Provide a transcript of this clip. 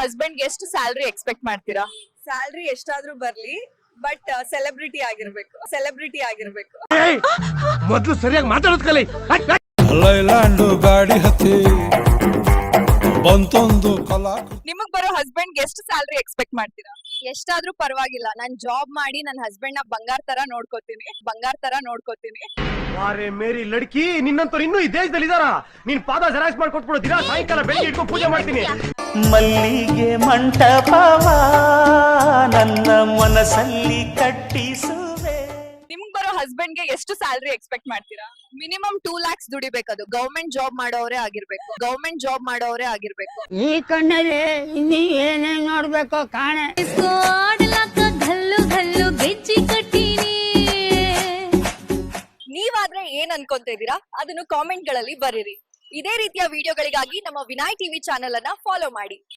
Husband ಎಷ್ಟು salary expect ಮಾಡ್ತೀರಾ? Salary ಎಷ್ಟಾದ್ರೂ ಬರ್ಲಿ, ಬಟ್ ಸೆಲೆಬ್ರಿಟಿ ಆಗಿರ್ಬೇಕು. ಮೊದಲು ಸರಿಯಾಗಿ ಮಾತಾಡೋದ್ ಕಲಿ. ಲೈಲ್ಯಾಂಡ್ ಗಾಡಿ ಹತ್ತಿ ಬಂತೊಂದು ಕಲಾ. ನಿಮಗ್ ಬರೋ ಹಸ್ಬೆಂಡ್ ಎಷ್ಟು ಸ್ಯಾಲರಿ ಎಕ್ಸ್ಪೆಕ್ಟ್ ಮಾಡ್ತೀರಾ? ಎಷ್ಟಾದ್ರೂ ಪರವಾಗಿಲ್ಲ, ನಾನ್ ಜಾಬ್ ಮಾಡಿ ನನ್ನ ಹಸ್ಬೆಂಡ್ ನ ಬಂಗಾರ ತರ ನೋಡ್ಕೋತೀನಿ. ವಾರೆ ಮೇರಿ ಲಡ್ಕಿ, ನಿನ್ನಂತವ್ರು ಇನ್ನೂ ಈ ದೇಶದಲ್ಲಿ ಇದಾರ? ನೀನ್ ಪಾದ ಜೆರಾಕ್ಸ್ ಮಾಡ್ಕೊಟ್ಬಿಡು, ದಿನ ಸಾಯಂಕಾಲ ಬೆಳಿಗ್ಗೆ ಇಟ್ಕೊಂಡು ಪೂಜೆ ಮಾಡ್ತೀನಿ. ಮಲ್ಲಿಗೆ ಮಂಟಪವ ನನ್ನ ಮನಸ್ಸಲ್ಲಿ ಕಟ್ಟಿಸುವೆ. ನಿಮಗ್ ಬರೋ ಹಸ್ಬೆಂಡ್ ಗೆ ಎಷ್ಟು ಸ್ಯಾಲರಿ ಎಕ್ಸ್ಪೆಕ್ಟ್ ಮಾಡ್ತೀರಾ? Minimum 2 lakhs ದುಡಿಬೇಕದು. ಗವರ್ಮೆಂಟ್ ಜಾಬ್ ಮಾಡೋರೇ ಆಗಿರ್ಬೇಕು. ಈ ಕಣ್ಣಲ್ಲಿ ಇನ್ನೀ ಏನೇನ್ ನೋಡ್ಬೇಕೋ ಕಾಣೆ. ನೀವಾದ್ರೆ ಏನ್ ಅನ್ಕೊಂತ ಇದೀರಾ ಅದನ್ನು ಕಾಮೆಂಟ್ ಗಳಲ್ಲಿ ಬರೀರಿ. ಇದೇ ರೀತಿಯ ವಿಡಿಯೋಗಳಿಗಾಗಿ ನಮ್ಮ ವಿನಾಯ್ ಟಿವಿ ಚಾನೆಲ್ ಅನ್ನ ಫಾಲೋ ಮಾಡಿ.